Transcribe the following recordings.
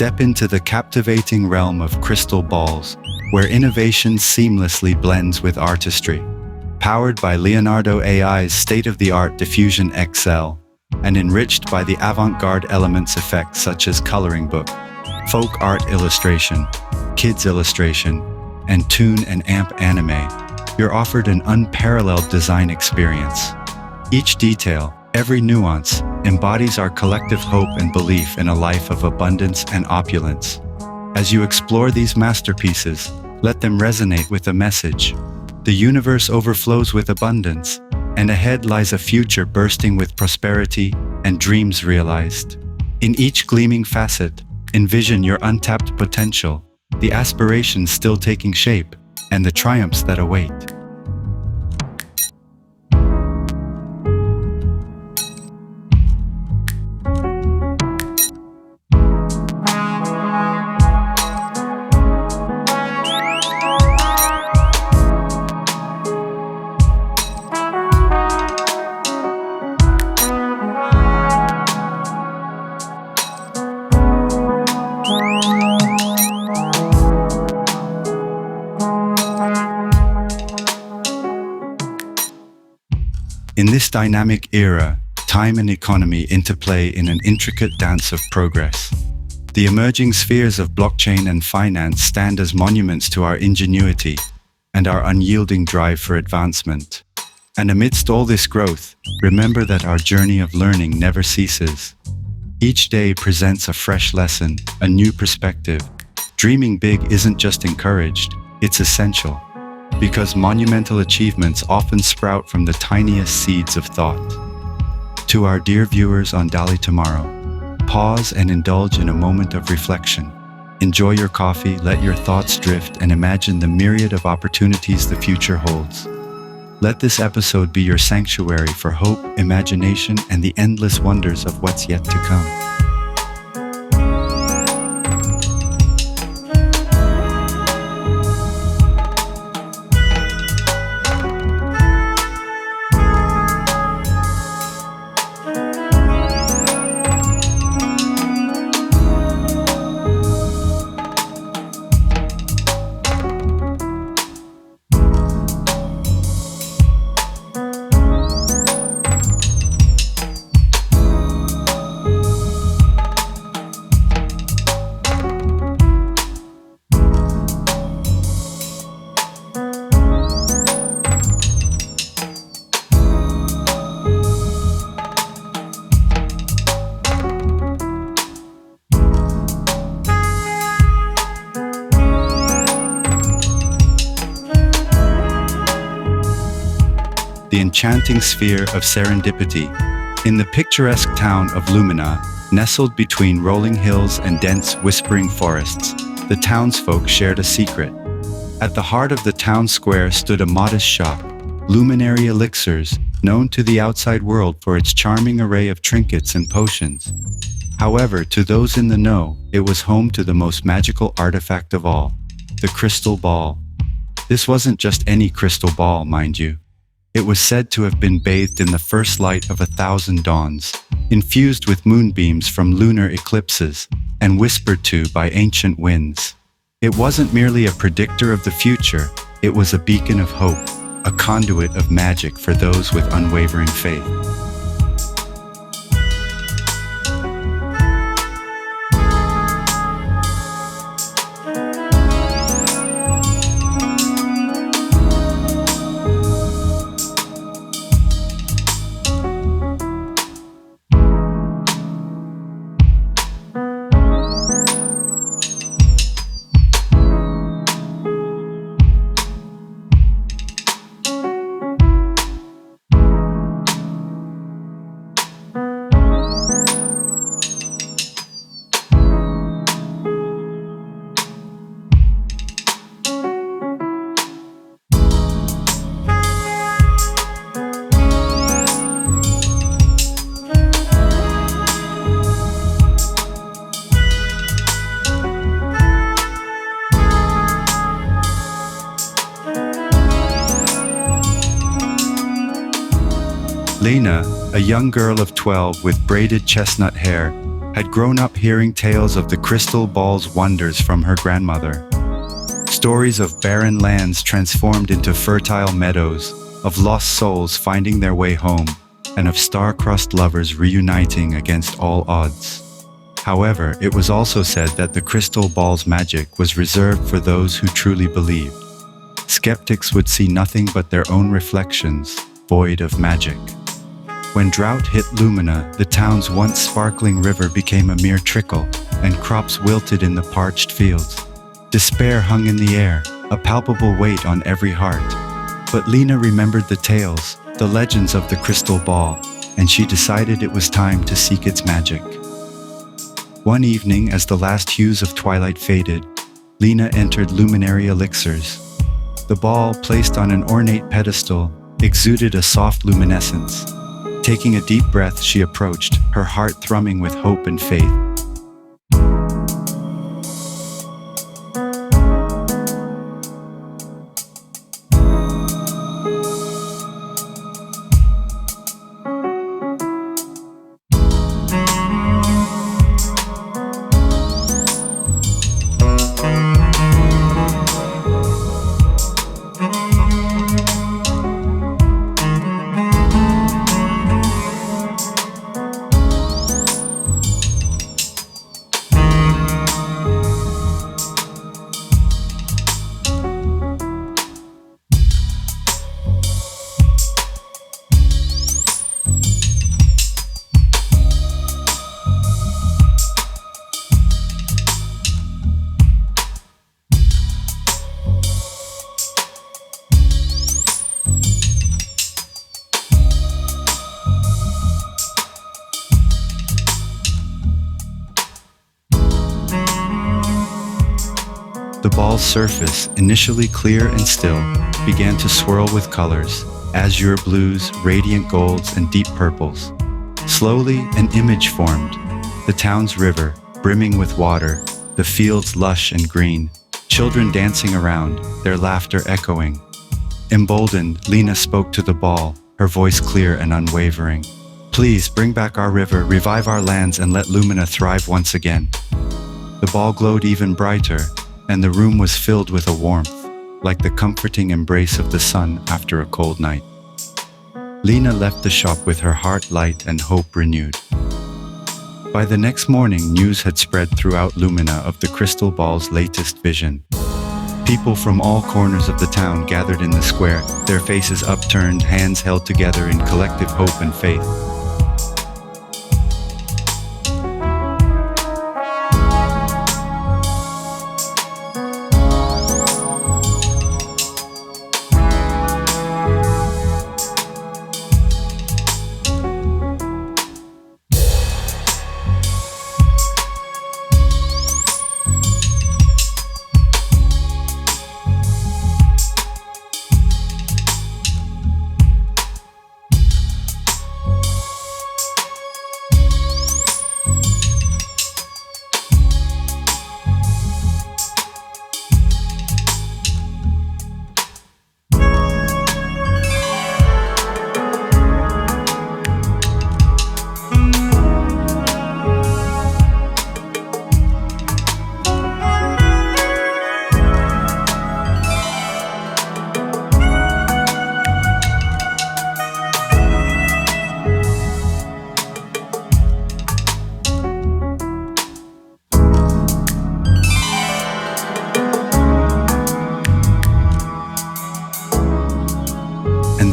step into the captivating realm of crystal balls, where innovation seamlessly blends with artistry. Powered by Leonardo AI's state-of-the-art Diffusion XL, and enriched by the avant-garde elements effects such as coloring book, folk art illustration, kids illustration, and Toon and Anime, you're offered an unparalleled design experience. Each detail, every nuance, embodies our collective hope and belief in a life of abundance and opulence. As you explore these masterpieces, let them resonate with a message. The universe overflows with abundance, and ahead lies a future bursting with prosperity and dreams realized. In each gleaming facet, envision your untapped potential, the aspirations still taking shape, and the triumphs that await. In this dynamic era, time and economy interplay in an intricate dance of progress. The emerging spheres of blockchain and finance stand as monuments to our ingenuity and our unyielding drive for advancement. And amidst all this growth, remember that our journey of learning never ceases. Each day presents a fresh lesson, a new perspective. Dreaming big isn't just encouraged, it's essential. Because monumental achievements often sprout from the tiniest seeds of thought. To our dear viewers on DaliTomorrow, pause and indulge in a moment of reflection. Enjoy your coffee, let your thoughts drift, and imagine the myriad of opportunities the future holds. Let this episode be your sanctuary for hope, imagination, and the endless wonders of what's yet to come. The enchanting sphere of serendipity. In the picturesque town of Lumina, nestled between rolling hills and dense, whispering forests, the townsfolk shared a secret. At the heart of the town square stood a modest shop, Luminary Elixirs, known to the outside world for its charming array of trinkets and potions. However, to those in the know, it was home to the most magical artifact of all, the crystal ball. This wasn't just any crystal ball, mind you. It was said to have been bathed in the first light of 1,000 dawns, infused with moonbeams from lunar eclipses, and whispered to by ancient winds. It wasn't merely a predictor of the future, it was a beacon of hope, a conduit of magic for those with unwavering faith. Lena, a young girl of 12 with braided chestnut hair, had grown up hearing tales of the crystal ball's wonders from her grandmother. Stories of barren lands transformed into fertile meadows, of lost souls finding their way home, and of star-crossed lovers reuniting against all odds. However, it was also said that the crystal ball's magic was reserved for those who truly believed. Skeptics would see nothing but their own reflections, void of magic. When drought hit Lumina, the town's once sparkling river became a mere trickle, and crops wilted in the parched fields. Despair hung in the air, a palpable weight on every heart. But Lena remembered the tales, the legends of the crystal ball, and she decided it was time to seek its magic. One evening, as the last hues of twilight faded, Lena entered Luminary Elixirs. The ball, placed on an ornate pedestal, exuded a soft luminescence. Taking a deep breath, she approached, her heart thrumming with hope and faith. The ball's surface, initially clear and still, began to swirl with colors, azure blues, radiant golds, and deep purples. Slowly, an image formed. The town's river, brimming with water, the fields lush and green, children dancing around, their laughter echoing. Emboldened, Lena spoke to the ball, her voice clear and unwavering. "Please bring back our river, revive our lands, and let Lumina thrive once again." The ball glowed even brighter, and the room was filled with a warmth, like the comforting embrace of the sun after a cold night. Lena left the shop with her heart light and hope renewed. By the next morning, news had spread throughout Lumina of the crystal ball's latest vision. People from all corners of the town gathered in the square, their faces upturned, hands held together in collective hope and faith.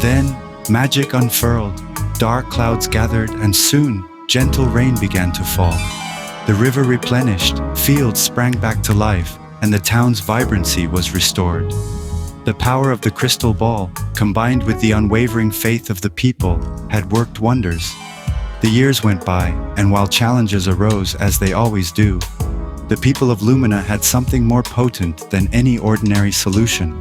Then, magic unfurled, dark clouds gathered, and soon, gentle rain began to fall. The river replenished, fields sprang back to life, and the town's vibrancy was restored. The power of the crystal ball, combined with the unwavering faith of the people, had worked wonders. The years went by, and while challenges arose as they always do, the people of Lumina had something more potent than any ordinary solution.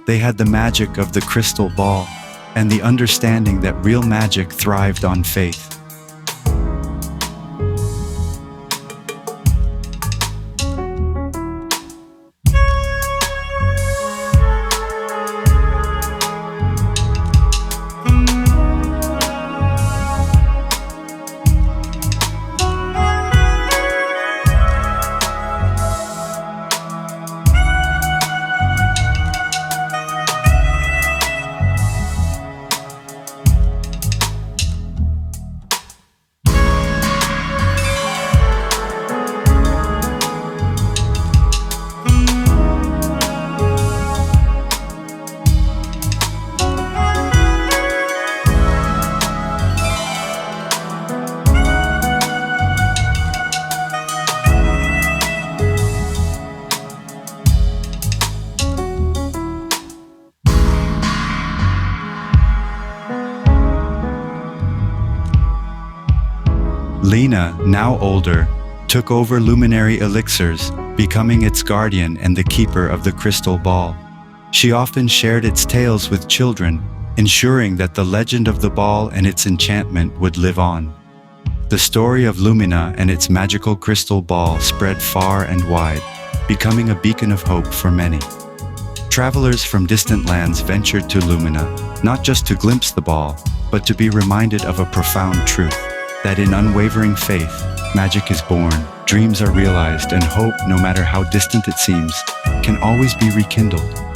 They had the magic of the crystal ball, and the understanding that real magic thrived on faith. Lena, now older, took over luminary elixirs, becoming its guardian and the keeper of the crystal ball. She often shared its tales with children, ensuring that the legend of the ball and its enchantment would live on. The story of Lumina and its magical crystal ball spread far and wide, becoming a beacon of hope for many. Travelers from distant lands ventured to Lumina, not just to glimpse the ball, but to be reminded of a profound truth, that in unwavering faith, magic is born, dreams are realized, and hope, no matter how distant it seems, can always be rekindled.